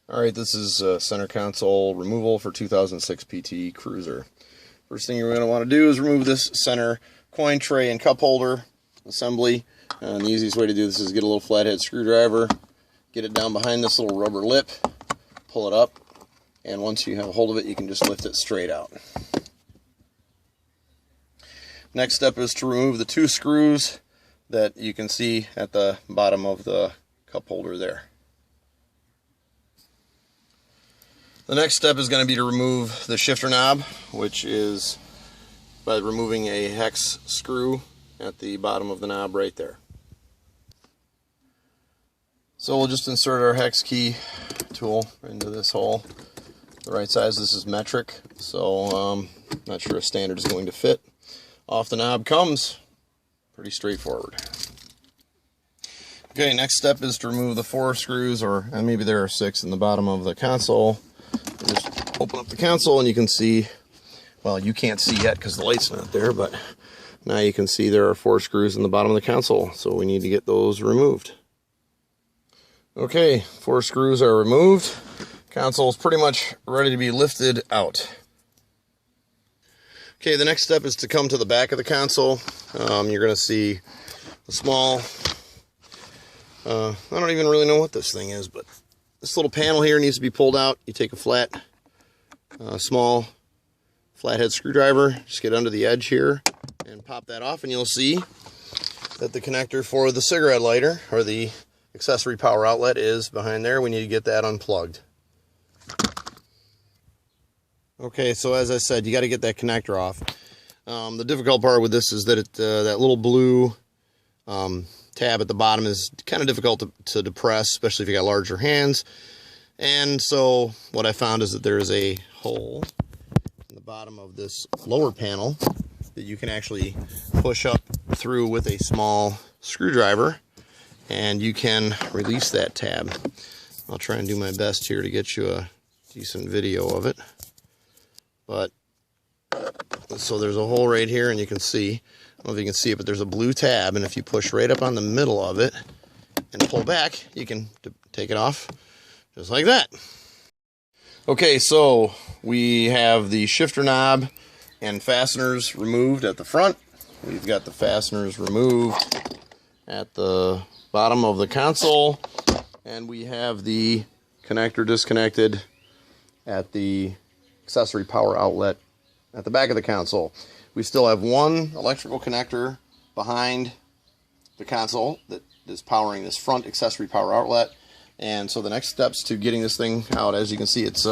Alright, this is center console removal for 2006 PT Cruiser. First thing you're going to want to do is remove this center coin tray and cup holder assembly. And the easiest way to do this is get a little flathead screwdriver, get it down behind this little rubber lip, pull it up, and once you have a hold of it, you can just lift it straight out. Next step is to remove the two screws that you can see at the bottom of the cup holder there. The next step is going to be to remove the shifter knob, which is by removing a hex screw at the bottom of the knob right there. So we'll just insert our hex key tool into this hole. The right size, this is metric, so not sure if standard is going to fit. Off the knob comes. Pretty straightforward. Okay, next step is to remove the 4 screws, and maybe there are 6 in the bottom of the console. Just open up the console and you can see, well, you can't see yet because the light's not there, but now you can see there are 4 screws in the bottom of the console, so we need to get those removed. Okay, 4 screws are removed. Console is pretty much ready to be lifted out. Okay, the next step is to come to the back of the console. You're going to see a small, I don't even really know what this thing is, but this little panel here needs to be pulled out. You take a small flathead screwdriver, just get under the edge here and pop that off, and you'll see that the connector for the cigarette lighter, or the accessory power outlet, is behind there. We need to get that unplugged. Okay, so as I said, you got to get that connector off. The difficult part with this is that that little blue tab at the bottom is kind of difficult to depress, especially if you got larger hands. And so what I found is that there is a hole in the bottom of this lower panel that you can actually push up through with a small screwdriver, and you can release that tab. I'll try and do my best here to get you a decent video of it. But so there's a hole right here, and you can see, I don't know if you can see it, but there's a blue tab, and if you push right up on the middle of it and pull back, you can take it off just like that. Okay, so we have the shifter knob and fasteners removed at the front. We've got the fasteners removed at the bottom of the console, and we have the connector disconnected at the accessory power outlet at the back of the console. We still have one electrical connector behind the console that is powering this front accessory power outlet, and so the next steps to getting this thing out, as you can see, it's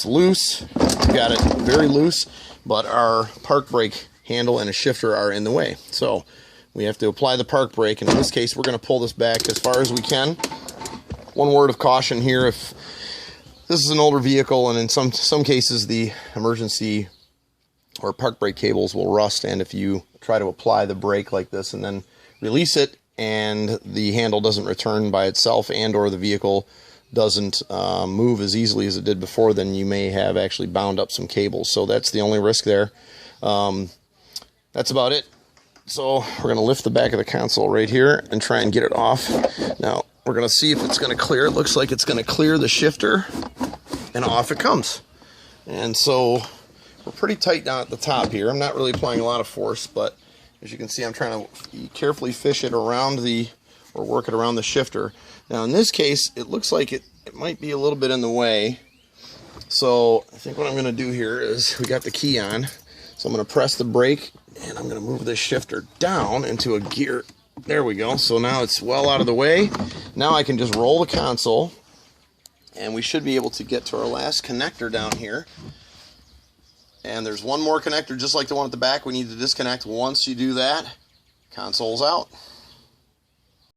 loose. We've got it very loose, but our park brake handle and a shifter are in the way, so we have to apply the park brake, and in this case we're going to pull this back as far as we can. One word of caution here: if this is an older vehicle, and in some cases the emergency or park brake cables will rust, and if you try to apply the brake like this and then release it and the handle doesn't return by itself, and or the vehicle doesn't move as easily as it did before, then you may have actually bound up some cables. So that's the only risk there. That's about it. So we're going to lift the back of the console right here and try and get it off. Now we're going to see if it's going to clear. It looks like it's going to clear the shifter, and off it comes. And so we're pretty tight down at the top here. I'm not really applying a lot of force, but as you can see, I'm trying to carefully fish it around or work it around the shifter. Now in this case, it looks like it might be a little bit in the way. So I think what I'm going to do here is, we got the key on, so I'm going to press the brake, and I'm going to move this shifter down into a gear. There we go. So now it's well out of the way. Now I can just roll the console, and we should be able to get to our last connector down here. And there's one more connector just like the one at the back we need to disconnect. Once you do that, console's out.